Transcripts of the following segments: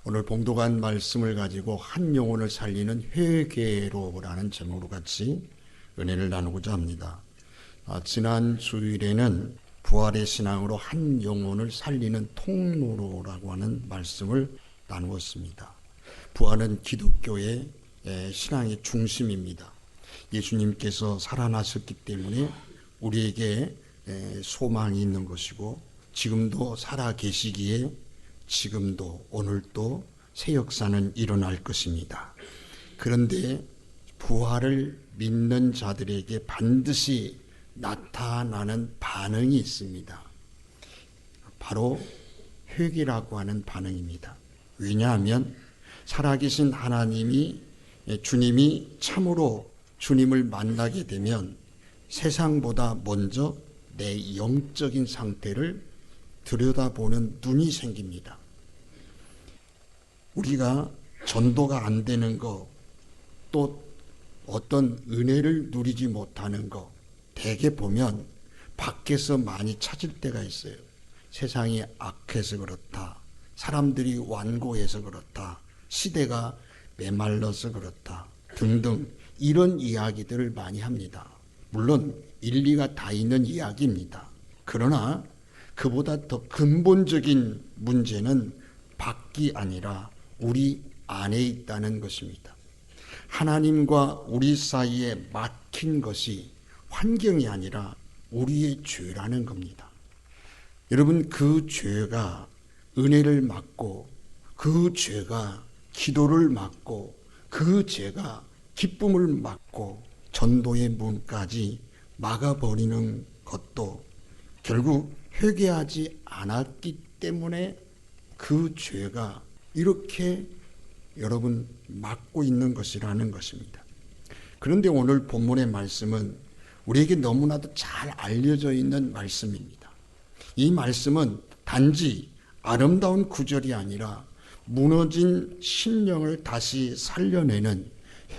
오늘 봉독한 말씀을 가지고 한 영혼을 살리는 회개로라는 제목으로 같이 은혜를 나누고자 합니다. 지난 주일에는 부활의 신앙으로 한 영혼을 살리는 통로로라고 하는 말씀을 나누었습니다. 부활은 기독교의 신앙의 중심입니다. 예수님께서 살아나셨기 때문에 우리에게 소망이 있는 것이고, 지금도 살아 계시기에 지금도 오늘도 새 역사는 일어날 것입니다. 그런데 부활을 믿는 자들에게 반드시 나타나는 반응이 있습니다. 바로 회개라고 하는 반응입니다. 왜냐하면 살아계신 주님이 참으로 주님을 만나게 되면 세상보다 먼저 내 영적인 상태를 들여다보는 눈이 생깁니다. 우리가 전도가 안 되는 거, 또 어떤 은혜를 누리지 못하는 거, 대개 보면 밖에서 많이 찾을 때가 있어요. 세상이 악해서 그렇다, 사람들이 완고해서 그렇다, 시대가 메말라서 그렇다 등등 이런 이야기들을 많이 합니다. 물론 일리가 다 있는 이야기입니다. 그러나 그보다 더 근본적인 문제는 밖이 아니라 우리 안에 있다는 것입니다. 하나님과 우리 사이에 막힌 것이 환경이 아니라 우리의 죄라는 겁니다. 여러분, 그 죄가 은혜를 막고, 그 죄가 기도를 막고, 그 죄가 기쁨을 막고 전도의 문까지 막아버리는 것도 결국 회개하지 않았기 때문에 그 죄가 이렇게 여러분 막고 있는 것이라는 것입니다. 그런데 오늘 본문의 말씀은 우리에게 너무나도 잘 알려져 있는 말씀입니다. 이 말씀은 단지 아름다운 구절이 아니라 무너진 심령을 다시 살려내는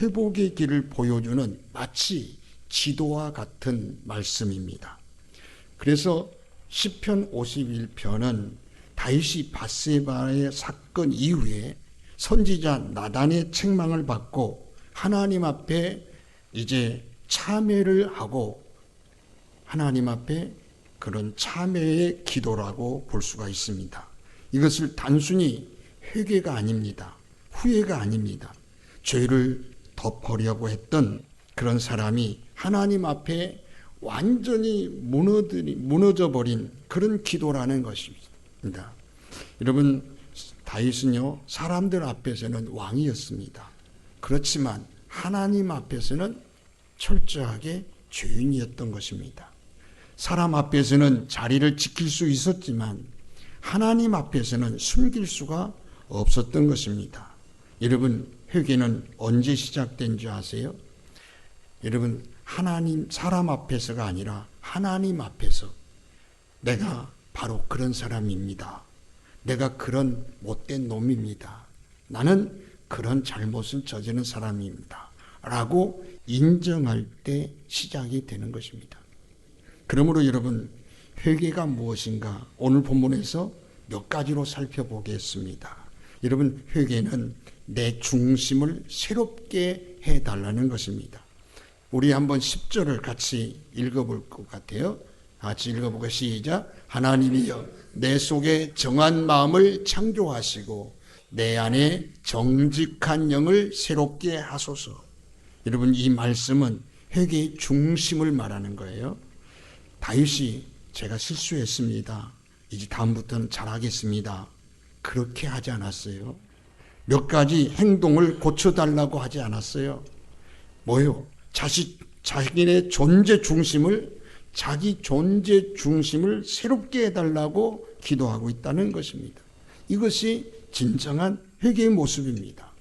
회복의 길을 보여주는 마치 지도와 같은 말씀입니다. 그래서 시편 51편은 다윗이 밧세바의 사건 이후에 선지자 나단의 책망을 받고 하나님 앞에 이제 참회를 하고, 하나님 앞에 그런 참회의 기도라고 볼 수가 있습니다. 이것을 단순히 회개가 아닙니다. 후회가 아닙니다. 죄를 덮으려고 했던 그런 사람이 하나님 앞에 완전히 무너져버린 그런 기도라는 것입니다. 여러분, 다윗은요, 사람들 앞에서는 왕이었습니다. 그렇지만 하나님 앞에서는 철저하게 죄인이었던 것입니다. 사람 앞에서는 자리를 지킬 수 있었지만 하나님 앞에서는 숨길 수가 없었던 것입니다. 여러분, 회개는 언제 시작된 줄 아세요? 여러분, 사람 앞에서가 아니라 하나님 앞에서 내가 바로 그런 사람입니다. 내가 그런 못된 놈입니다. 나는 그런 잘못을 저지른 사람입니다. 라고 인정할 때 시작이 되는 것입니다. 그러므로 여러분, 회개가 무엇인가 오늘 본문에서 몇 가지로 살펴보겠습니다. 여러분, 회개는 내 중심을 새롭게 해달라는 것입니다. 우리 한번 10절을 같이 읽어볼 것 같아요. 같이 읽어보고 시작. 하나님이여 내 속에 정한 마음을 창조하시고 내 안에 정직한 영을 새롭게 하소서. 여러분, 이 말씀은 회개의 중심을 말하는 거예요. 다윗이 제가 실수했습니다. 이제 다음부터는 잘하겠습니다. 그렇게 하지 않았어요. 몇 가지 행동을 고쳐달라고 하지 않았어요. 뭐요? 자기의 자기 존재 중심을 새롭게 해달라고 기도하고 있다는 것입니다. 이것이 진정한 회개의 모습입니다.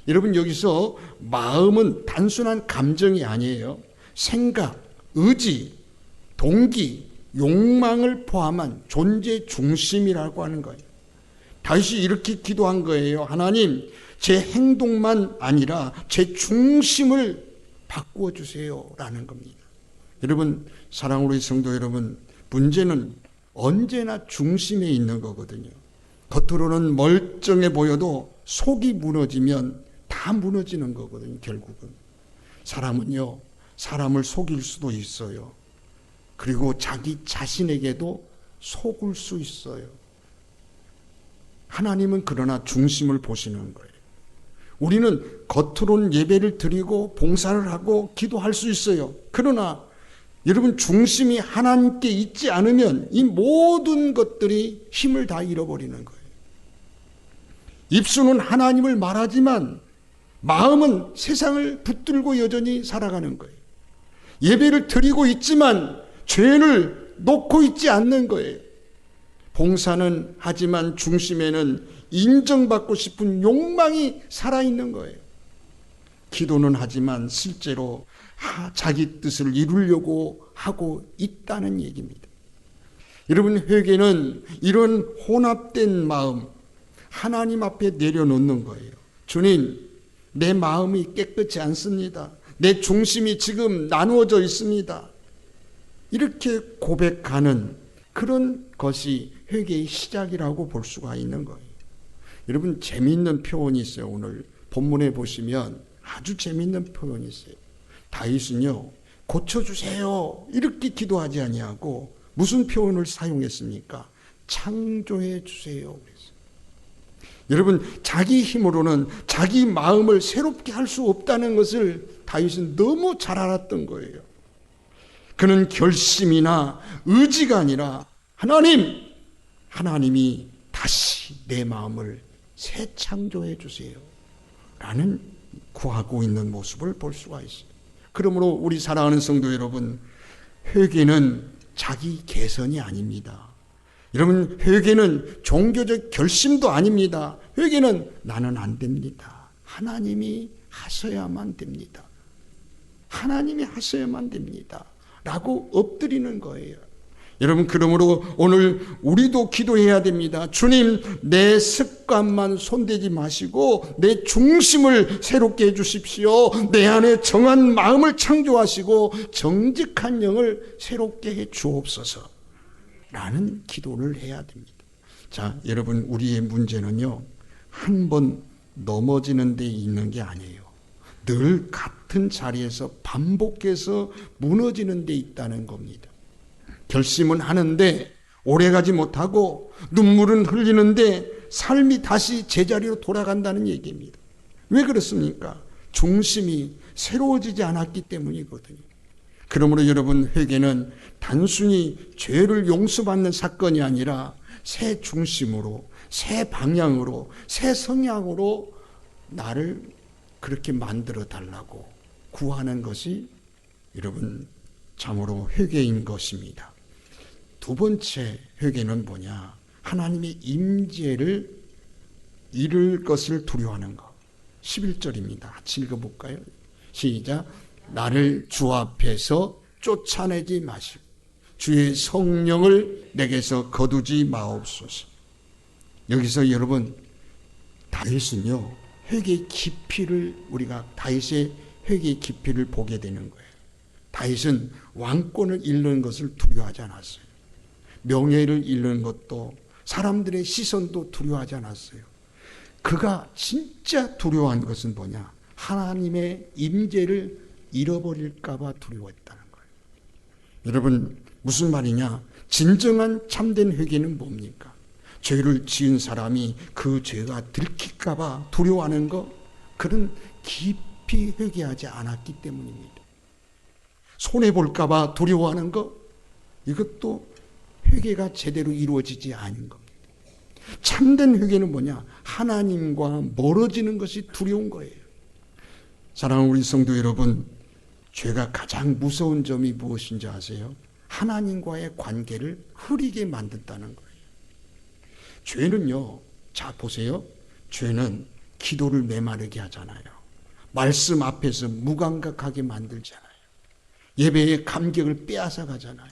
여러분, 여기서 마음은 단순한 감정이 아니에요. 생각, 의지, 동기, 욕망을 포함한 존재 중심이라고 하는 거예요. 다윗이 이렇게 기도한 거예요. 하나님, 제 행동만 아니라 제 중심을 바꾸어 주세요 라는 겁니다. 여러분, 사랑으로의 성도 여러분, 문제는 언제나 중심에 있는 거거든요. 겉으로는 멀쩡해 보여도 속이 무너지면 다 무너지는 거거든요. 결국은 사람은요, 사람을 속일 수도 있어요. 그리고 자기 자신에게도 속을 수 있어요. 하나님은 그러나 중심을 보시는 거예요. 우리는 겉으로는 예배를 드리고 봉사를 하고 기도할 수 있어요. 그러나 여러분, 중심이 하나님께 있지 않으면 이 모든 것들이 힘을 다 잃어버리는 거예요. 입술은 하나님을 말하지만 마음은 세상을 붙들고 여전히 살아가는 거예요. 예배를 드리고 있지만 죄를 놓고 있지 않는 거예요. 봉사는 하지만 중심에는 인정받고 싶은 욕망이 살아있는 거예요. 기도는 하지만 실제로 자기 뜻을 이루려고 하고 있다는 얘기입니다. 여러분, 회개는 이런 혼합된 마음 하나님 앞에 내려놓는 거예요. 주님, 내 마음이 깨끗지 않습니다. 내 중심이 지금 나누어져 있습니다. 이렇게 고백하는 그런 것이 회개의 시작이라고 볼 수가 있는 거예요. 여러분, 재미있는 표현이 있어요. 오늘 본문에 보시면 아주 재미있는 표현이 있어요. 다윗은요, 고쳐주세요 이렇게 기도하지 아니하고 무슨 표현을 사용했습니까? 창조해 주세요 그랬어요. 여러분, 자기 힘으로는 자기 마음을 새롭게 할 수 없다는 것을 다윗은 너무 잘 알았던 거예요. 그는 결심이나 의지가 아니라 하나님이 다시 내 마음을 새 창조해 주세요 라는 구하고 있는 모습을 볼 수가 있어요. 그러므로 우리 사랑하는 성도 여러분, 회개는 자기 개선이 아닙니다. 여러분, 회개는 종교적 결심도 아닙니다. 회개는 나는 안 됩니다. 하나님이 하셔야만 됩니다. 하나님이 하셔야만 됩니다 라고 엎드리는 거예요. 여러분, 그러므로 오늘 우리도 기도해야 됩니다. 주님, 내 습관만 손대지 마시고 내 중심을 새롭게 해주십시오. 내 안에 정한 마음을 창조하시고 정직한 영을 새롭게 해 주옵소서 라는 기도를 해야 됩니다. 자, 여러분, 우리의 문제는요, 한 번 넘어지는 데 있는 게 아니에요. 늘 같은 자리에서 반복해서 무너지는 데 있다는 겁니다. 결심은 하는데 오래가지 못하고 눈물은 흘리는데 삶이 다시 제자리로 돌아간다는 얘기입니다. 왜 그렇습니까? 중심이 새로워지지 않았기 때문이거든요. 그러므로 여러분, 회개는 단순히 죄를 용서받는 사건이 아니라 새 중심으로, 새 방향으로, 새 성향으로 나를 그렇게 만들어 달라고 구하는 것이 여러분 참으로 회개인 것입니다. 두 번째 회개는 뭐냐? 하나님의 임재를 잃을 것을 두려워하는 것. 11절입니다. 같이 읽어볼까요? 시작. 나를 주 앞에서 쫓아내지 마시고 주의 성령을 내게서 거두지 마옵소서. 여기서 여러분, 다윗은요, 회개의 깊이를, 우리가 다윗의 회개의 깊이를 보게 되는 거예요. 다윗은 왕권을 잃는 것을 두려워하지 않았어요. 명예를 잃는 것도, 사람들의 시선도 두려워하지 않았어요. 그가 진짜 두려워한 것은 뭐냐? 하나님의 임재를 잃어버릴까 봐 두려워했다는 거예요. 여러분, 무슨 말이냐? 진정한 참된 회개는 뭡니까? 죄를 지은 사람이 그 죄가 들킬까 봐 두려워하는 것, 그런 깊이 회개하지 않았기 때문입니다. 손해볼까 봐 두려워하는 것, 이것도 회개가 제대로 이루어지지 않은 겁니다. 참된 회개는 뭐냐? 하나님과 멀어지는 것이 두려운 거예요. 사랑하는 우리 성도 여러분, 죄가 가장 무서운 점이 무엇인지 아세요? 하나님과의 관계를 흐리게 만든다는 거예요. 죄는요, 자 보세요. 죄는 기도를 메마르게 하잖아요. 말씀 앞에서 무감각하게 만들잖아요. 예배의 감격을 빼앗아 가잖아요.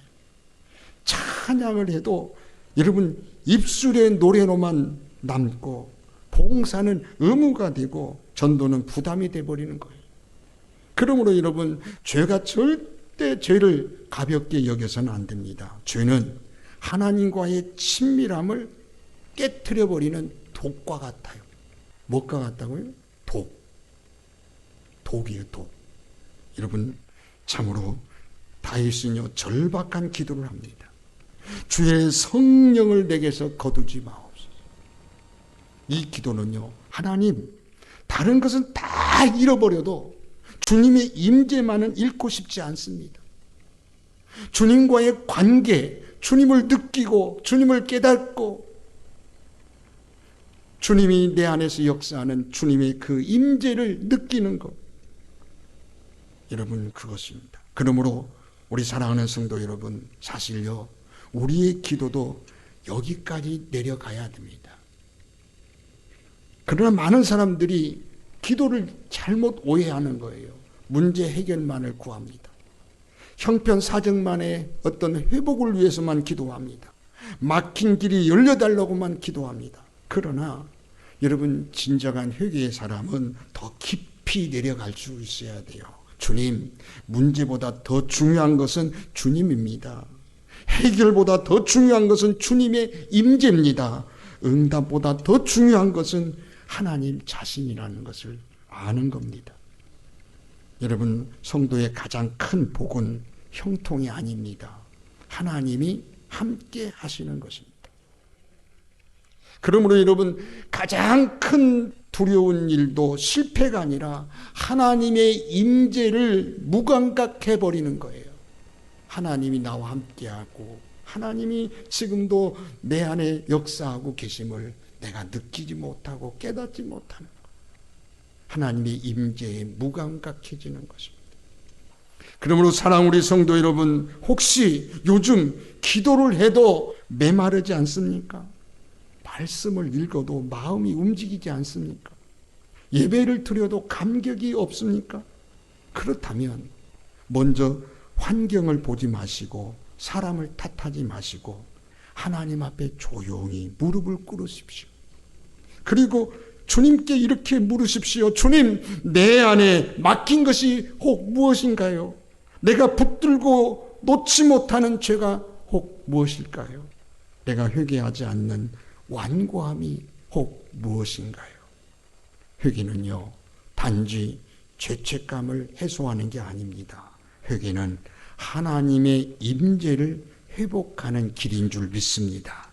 찬양을 해도 여러분 입술의 노래로만 남고 봉사는 의무가 되고 전도는 부담이 돼버리는 거예요. 그러므로 여러분, 죄가 절대 죄를 가볍게 여겨서는 안 됩니다. 죄는 하나님과의 친밀함을 깨트려버리는 독과 같아요. 뭐가 같다고요? 독이에요, 독. 여러분, 참으로 다윗은요 절박한 기도를 합니다. 주의 성령을 내게서 거두지 마옵소서. 이 기도는요, 하나님, 다른 것은 다 잃어버려도 주님의 임재만은 잃고 싶지 않습니다. 주님과의 관계, 주님을 느끼고 주님을 깨닫고 주님이 내 안에서 역사하는 주님의 그 임재를 느끼는 것, 여러분, 그것입니다. 그러므로 우리 사랑하는 성도 여러분, 사실요 우리의 기도도 여기까지 내려가야 됩니다. 그러나 많은 사람들이 기도를 잘못 오해하는 거예요. 문제 해결만을 구합니다. 형편사정만의 어떤 회복을 위해서만 기도합니다. 막힌 길이 열려달라고만 기도합니다. 그러나 여러분, 진정한 회개의 사람은 더 깊이 내려갈 수 있어야 돼요. 주님, 문제보다 더 중요한 것은 주님입니다. 해결보다 더 중요한 것은 주님의 임재입니다. 응답보다 더 중요한 것은 하나님 자신이라는 것을 아는 겁니다. 여러분, 성도의 가장 큰 복은 형통이 아닙니다. 하나님이 함께 하시는 것입니다. 그러므로 여러분, 가장 큰 두려운 일도 실패가 아니라 하나님의 임재를 무감각해버리는 거예요. 하나님이 나와 함께하고 하나님이 지금도 내 안에 역사하고 계심을 내가 느끼지 못하고 깨닫지 못하는 것. 하나님의 임재에 무감각해지는 것입니다. 그러므로 사랑 우리 성도 여러분, 혹시 요즘 기도를 해도 메마르지 않습니까? 말씀을 읽어도 마음이 움직이지 않습니까? 예배를 드려도 감격이 없습니까? 그렇다면 먼저 환경을 보지 마시고 사람을 탓하지 마시고 하나님 앞에 조용히 무릎을 꿇으십시오. 그리고 주님께 이렇게 물으십시오. 주님, 내 안에 막힌 것이 혹 무엇인가요? 내가 붙들고 놓지 못하는 죄가 혹 무엇일까요? 내가 회개하지 않는 완고함이 혹 무엇인가요? 회개는요, 단지 죄책감을 해소하는 게 아닙니다. 회개는 하나님의 임재를 회복하는 길인 줄 믿습니다.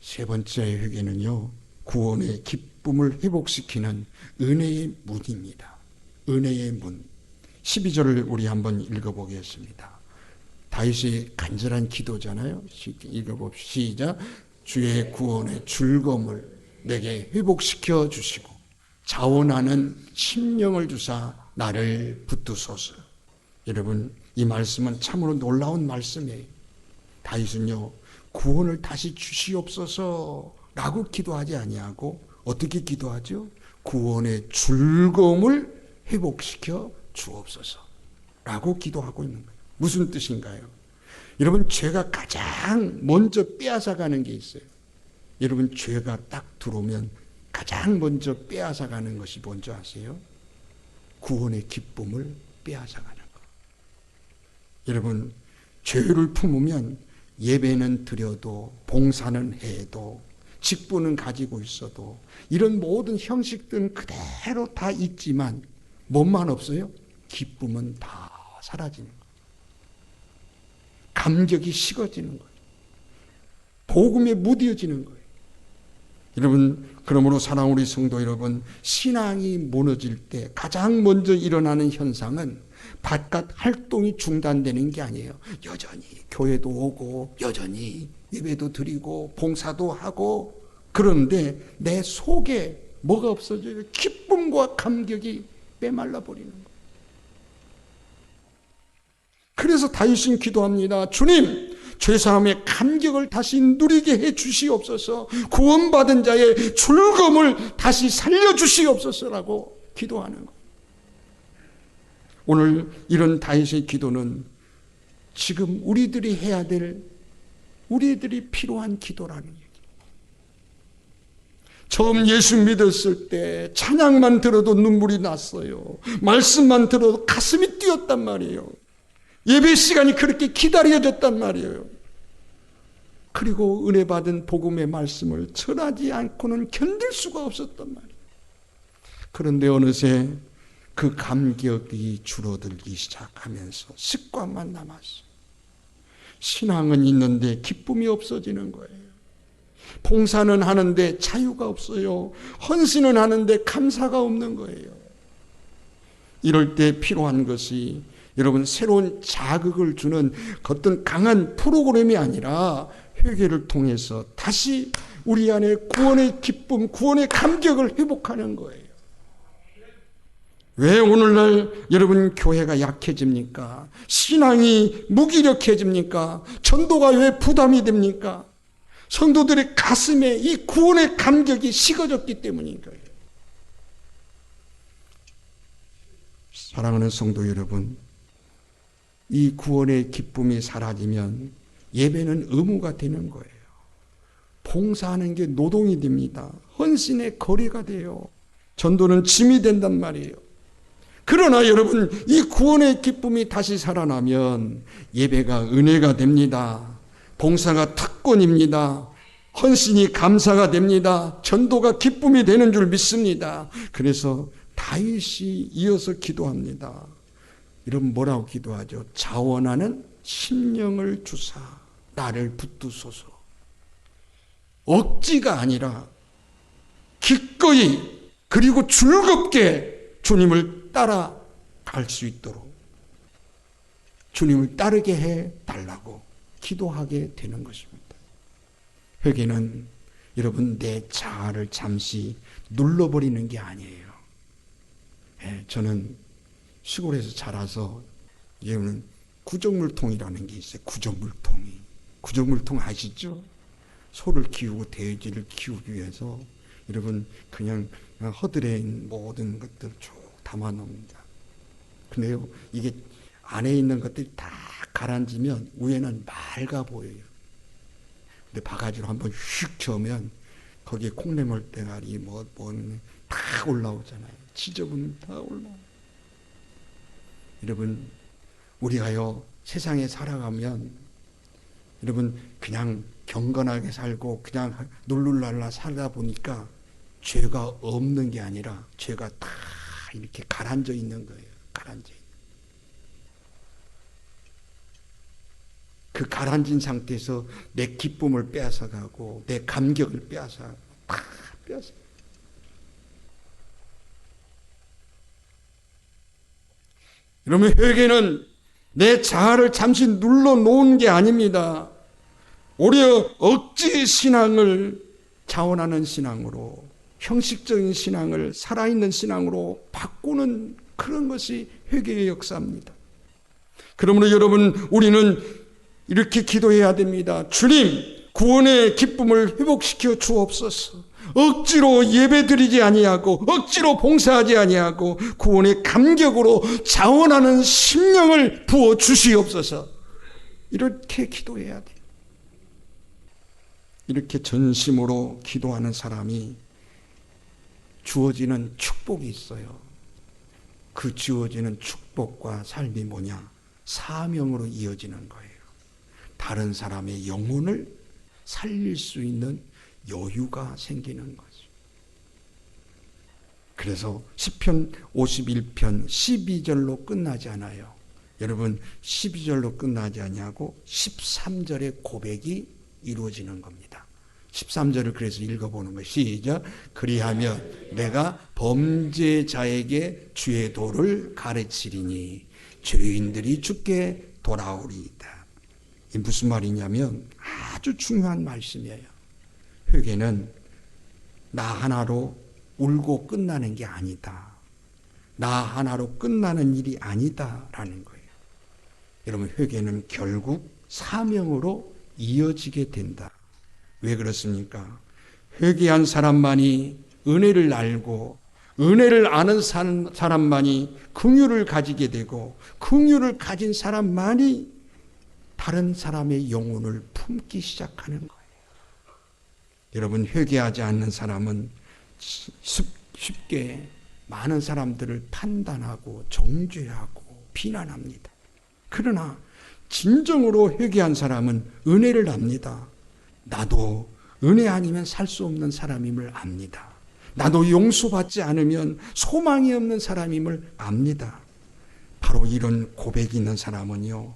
세 번째 회개는요, 구원의 기쁨을 회복시키는 은혜의 문입니다. 은혜의 문. 12절을 우리 한번 읽어보겠습니다. 다윗의 간절한 기도잖아요. 읽어봅시다. 시작. 주의 구원의 즐거움을 내게 회복시켜 주시고 자원하는 심령을 주사 나를 붙드소서. 여러분, 이 말씀은 참으로 놀라운 말씀이에요. 다윗은요, 구원을 다시 주시옵소서 라고 기도하지 아니하고 어떻게 기도하죠? 구원의 즐거움을 회복시켜 주옵소서 라고 기도하고 있는 거예요. 무슨 뜻인가요? 여러분, 죄가 가장 먼저 빼앗아가는 게 있어요. 여러분, 죄가 딱 들어오면 가장 먼저 빼앗아가는 것이 뭔지 아세요? 구원의 기쁨을 빼앗아가는 거. 여러분, 죄를 품으면 예배는 드려도 봉사는 해도 직분은 가지고 있어도 이런 모든 형식들은 그대로 다 있지만 뭐만 없어요? 기쁨은 다 사라지는 거예요. 감격이 식어지는 거예요. 복음에 무뎌지는 거예요. 여러분, 그러므로 사랑 우리 성도 여러분, 신앙이 무너질 때 가장 먼저 일어나는 현상은 바깥 활동이 중단되는 게 아니에요. 여전히 교회도 오고 여전히 예배도 드리고 봉사도 하고, 그런데 내 속에 뭐가 없어져요? 기쁨과 감격이 빼말라 버리는 거예요. 그래서 다윗은 기도합니다. 주님, 죄사함의 감격을 다시 누리게 해 주시옵소서. 구원받은 자의 즐거움을 다시 살려주시옵소서라고 기도하는 거예요. 오늘 이런 다윗의 기도는 지금 우리들이 해야 될, 우리들이 필요한 기도라는 얘기예요. 처음 예수 믿었을 때 찬양만 들어도 눈물이 났어요. 말씀만 들어도 가슴이 뛰었단 말이에요. 예배 시간이 그렇게 기다려졌단 말이에요. 그리고 은혜 받은 복음의 말씀을 전하지 않고는 견딜 수가 없었단 말이에요. 그런데 어느새 그 감격이 줄어들기 시작하면서 습관만 남았어. 신앙은 있는데 기쁨이 없어지는 거예요. 봉사는 하는데 자유가 없어요. 헌신은 하는데 감사가 없는 거예요. 이럴 때 필요한 것이 여러분 새로운 자극을 주는 어떤 강한 프로그램이 아니라 회개를 통해서 다시 우리 안에 구원의 기쁨, 구원의 감격을 회복하는 거예요. 왜 오늘날 여러분 교회가 약해집니까? 신앙이 무기력해집니까? 전도가 왜 부담이 됩니까? 성도들의 가슴에 이 구원의 감격이 식어졌기 때문인 거예요. 사랑하는 성도 여러분, 이 구원의 기쁨이 사라지면 예배는 의무가 되는 거예요. 봉사하는 게 노동이 됩니다. 헌신의 거리가 돼요. 전도는 짐이 된단 말이에요. 그러나 여러분, 이 구원의 기쁨이 다시 살아나면 예배가 은혜가 됩니다. 봉사가 특권입니다. 헌신이 감사가 됩니다. 전도가 기쁨이 되는 줄 믿습니다. 그래서 다윗이 이어서 기도합니다. 여러분 뭐라고 기도하죠? 자원하는 심령을 주사 나를 붙드소서. 억지가 아니라 기꺼이 그리고 즐겁게 주님을 따라갈 수 있도록 주님을 따르게 해달라고 기도하게 되는 것입니다. 회개는 여러분 내 자아를 잠시 눌러버리는 게 아니에요. 저는 시골에서 자라서 여러분 구정물통이라는 게 있어요. 구정물통 아시죠? 소를 키우고 돼지를 키우기 위해서 여러분 그냥 허들에 있는 모든 것들을 쭉 담아놓습니다. 근데요 이게 안에 있는 것들이 다 가라앉으면 위에는 맑아 보여요. 근데 바가지로 한번 휙 쳐면 거기에 콩나물 대가리 다 올라오잖아요. 지저분 다 올라와요. 여러분 우리가요 세상에 살아가면 여러분 그냥 경건하게 살고 그냥 놀룰랄라 살다 보니까 죄가 없는 게 아니라 죄가 다 이렇게 가라앉아 있는 거예요. 가라앉아 있는. 그 가라앉은 상태에서 내 기쁨을 빼앗아가고 내 감격을 빼앗아가고 다 빼앗아. 여러분 회개는 내 자아를 잠시 눌러놓은 게 아닙니다. 오히려 억지 신앙을 자원하는 신앙으로 형식적인 신앙을 살아있는 신앙으로 바꾸는 그런 것이 회개의 역사입니다. 그러므로 여러분 우리는 이렇게 기도해야 됩니다. 주님 구원의 기쁨을 회복시켜 주옵소서. 억지로 예배드리지 아니하고 억지로 봉사하지 아니하고 구원의 감격으로 자원하는 심령을 부어 주시옵소서. 이렇게 기도해야 돼요. 이렇게 전심으로 기도하는 사람이 주어지는 축복이 있어요. 그 주어지는 축복과 삶이 뭐냐? 사명으로 이어지는 거예요. 다른 사람의 영혼을 살릴 수 있는 여유가 생기는 거죠. 그래서 시편 51편 12절로 끝나지 않아요. 여러분 12절로 끝나지 않냐고 13절의 고백이 이루어지는 겁니다. 13절을 그래서 읽어보는 거예요. 시작. 그리하면 내가 범죄자에게 주의 도를 가르치리니 죄인들이 주께 돌아오리이다. 이 무슨 말이냐면 아주 중요한 말씀이에요. 회개는 나 하나로 울고 끝나는 게 아니다. 나 하나로 끝나는 일이 아니다라는 거예요. 여러분 회개는 결국 사명으로 이어지게 된다. 왜 그렇습니까? 회개한 사람만이 은혜를 알고 은혜를 아는 사람만이 긍휼을 가지게 되고 긍휼을 가진 사람만이 다른 사람의 영혼을 품기 시작하는 거예요. 여러분 회개하지 않는 사람은 쉽게 많은 사람들을 판단하고 정죄하고 비난합니다. 그러나 진정으로 회개한 사람은 은혜를 압니다. 나도 은혜 아니면 살 수 없는 사람임을 압니다. 나도 용서받지 않으면 소망이 없는 사람임을 압니다. 바로 이런 고백이 있는 사람은요,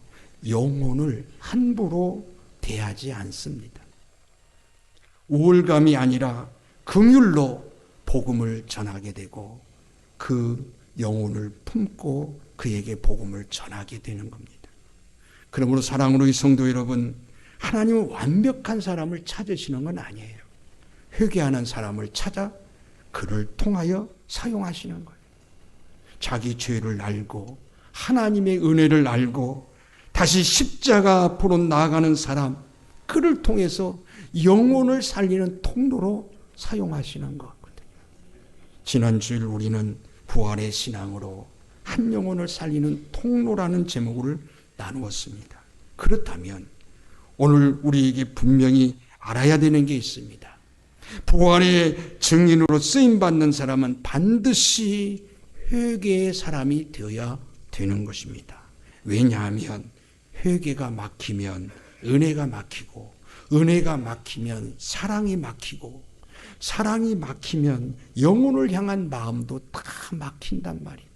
영혼을 함부로 대하지 않습니다. 우월감이 아니라 긍휼로 복음을 전하게 되고 그 영혼을 품고 그에게 복음을 전하게 되는 겁니다. 그러므로 사랑으로 이 성도 여러분, 하나님은 완벽한 사람을 찾으시는 건 아니에요. 회개하는 사람을 찾아 그를 통하여 사용하시는 거예요. 자기 죄를 알고 하나님의 은혜를 알고 다시 십자가 앞으로 나아가는 사람, 그를 통해서 영혼을 살리는 통로로 사용하시는 거거든요. 지난 주일 우리는 부활의 신앙으로 한 영혼을 살리는 통로라는 제목을 나누었습니다. 그렇다면 오늘 우리에게 분명히 알아야 되는 게 있습니다. 부활의 증인으로 쓰임받는 사람은 반드시 회개의 사람이 되어야 되는 것입니다. 왜냐하면 회개가 막히면 은혜가 막히고, 은혜가 막히면 사랑이 막히고, 사랑이 막히면 영혼을 향한 마음도 다 막힌단 말입니다.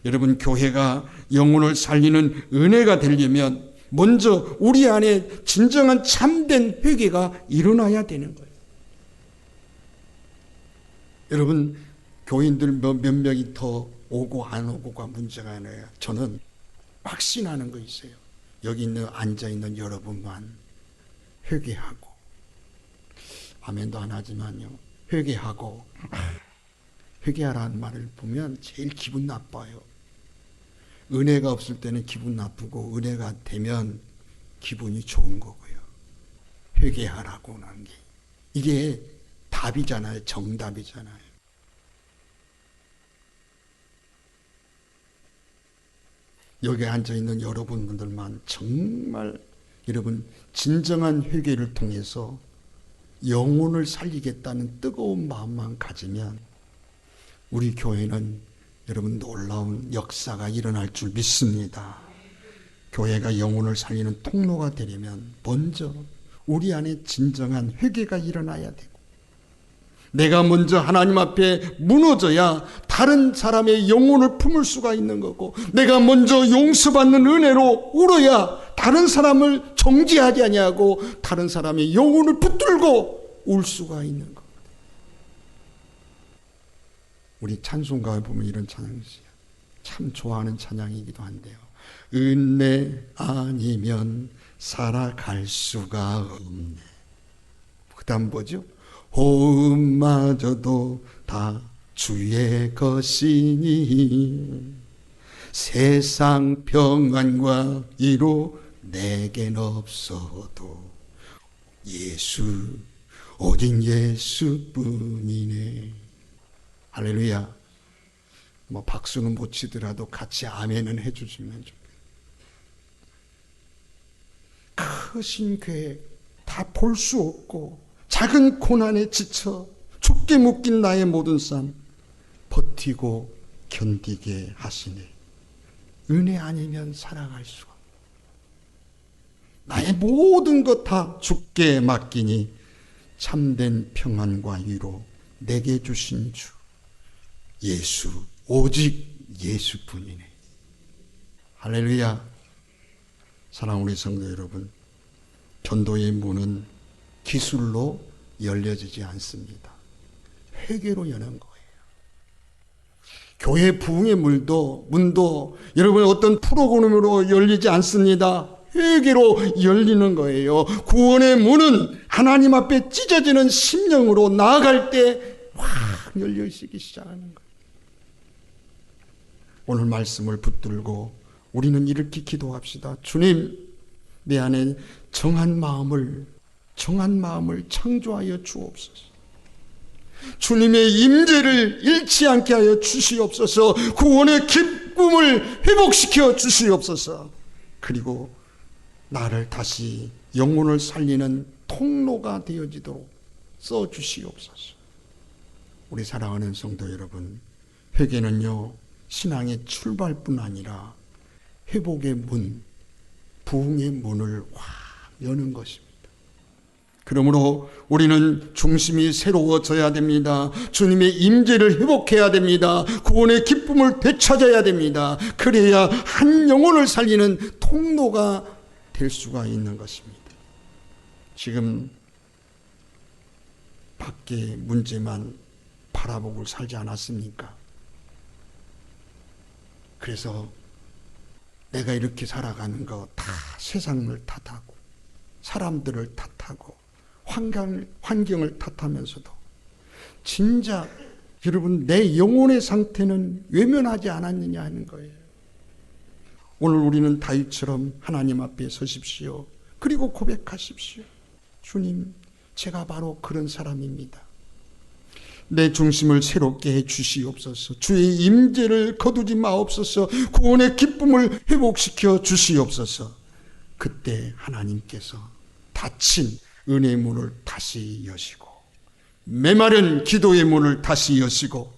여러분, 교회가 영혼을 살리는 은혜가 되려면 먼저 우리 안에 진정한 참된 회개가 일어나야 되는 거예요. 여러분, 교인들 몇 명이 더 오고 안 오고가 문제가 아니에요. 저는 확신하는 거 있어요. 여기 있는 앉아있는 여러분만 회개하고, 아멘도 안 하지만요, 회개하고, 회개하라는 말을 보면 제일 기분 나빠요. 은혜가 없을 때는 기분 나쁘고, 은혜가 되면 기분이 좋은 거고요. 회개하라고 하는 게 이게 답이잖아요. 정답이잖아요. 여기 앉아있는 여러분들만 정말 여러분 진정한 회개를 통해서 영혼을 살리겠다는 뜨거운 마음만 가지면 우리 교회는 여러분 놀라운 역사가 일어날 줄 믿습니다. 교회가 영혼을 살리는 통로가 되려면 먼저 우리 안에 진정한 회개가 일어나야 되고, 내가 먼저 하나님 앞에 무너져야 다른 사람의 영혼을 품을 수가 있는 거고, 내가 먼저 용서받는 은혜로 울어야 다른 사람을 정죄하지 아니하고 다른 사람의 영혼을 붙들고 울 수가 있는 거. 우리 찬송가에 보면 이런 찬양이 있어요. 참 좋아하는 찬양이기도 한데요. 은혜 아니면 살아갈 수가 없네. 그 다음 뭐죠? 호흡마저도 다 주의 것이니 세상 평안과 위로 내겐 없어도 예수, 오직 예수뿐이네. 할렐루야. 뭐 박수는 못 치더라도 같이 아멘은 해주시면 좋겠어요. 크신 계획 다 볼 수 없고 작은 고난에 지쳐 죽게 묶인 나의 모든 삶 버티고 견디게 하시네. 은혜 아니면 살아갈 수가 없네. 나의 모든 것 다 주께 맡기니 참된 평안과 위로 내게 주신 주 예수, 오직 예수뿐이네. 할렐루야. 사랑하는 우리 성도 여러분, 전도의 문은 기술로 열려지지 않습니다. 회개로 여는 거예요. 교회 부흥의 문도 여러분 어떤 프로그램으로 열리지 않습니다. 회개로 열리는 거예요. 구원의 문은 하나님 앞에 찢어지는 심령으로 나아갈 때 확 열려지기 시작하는 거예요. 오늘 말씀을 붙들고 우리는 이렇게 기도합시다. 주님, 내 안에 정한 마음을 창조하여 주옵소서. 주님의 임재를 잃지 않게 하여 주시옵소서. 구원의 기쁨을 회복시켜 주시옵소서. 그리고 나를 다시 영혼을 살리는 통로가 되어지도록 써주시옵소서. 우리 사랑하는 성도 여러분, 회개는요 신앙의 출발뿐 아니라 회복의 문, 부흥의 문을 확 여는 것입니다. 그러므로 우리는 중심이 새로워져야 됩니다. 주님의 임재를 회복해야 됩니다. 구원의 기쁨을 되찾아야 됩니다. 그래야 한 영혼을 살리는 통로가 될 수가 있는 것입니다. 지금 밖의 문제만 바라보고 살지 않았습니까? 그래서 내가 이렇게 살아가는 거 다 세상을 탓하고 사람들을 탓하고 환경을 탓하면서도 진짜 여러분 내 영혼의 상태는 외면하지 않았느냐 하는 거예요. 오늘 우리는 다윗처럼 하나님 앞에 서십시오. 그리고 고백하십시오. 주님, 제가 바로 그런 사람입니다. 내 중심을 새롭게 해 주시옵소서. 주의 임재를 거두지 마옵소서. 구원의 기쁨을 회복시켜 주시옵소서. 그때 하나님께서 닫힌 은혜의 문을 다시 여시고 메마른 기도의 문을 다시 여시고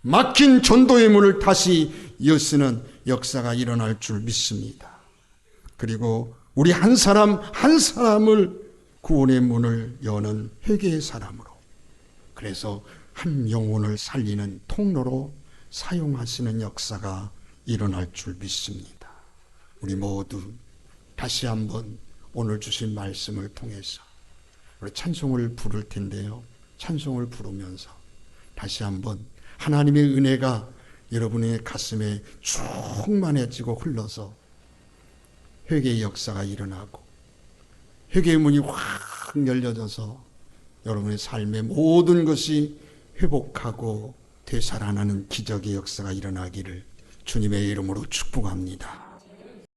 막힌 전도의 문을 다시 여시는 역사가 일어날 줄 믿습니다. 그리고 우리 한 사람 한 사람을 구원의 문을 여는 회개의 사람으로, 그래서 한 영혼을 살리는 통로로 사용하시는 역사가 일어날 줄 믿습니다. 우리 모두 다시 한번 오늘 주신 말씀을 통해서 우리 찬송을 부를 텐데요. 찬송을 부르면서 다시 한번 하나님의 은혜가 여러분의 가슴에 충만해지고 흘러서 회개의 역사가 일어나고 회개의 문이 확 열려져서 여러분의 삶의 모든 것이 회복하고 되살아나는 기적의 역사가 일어나기를 주님의 이름으로 축복합니다.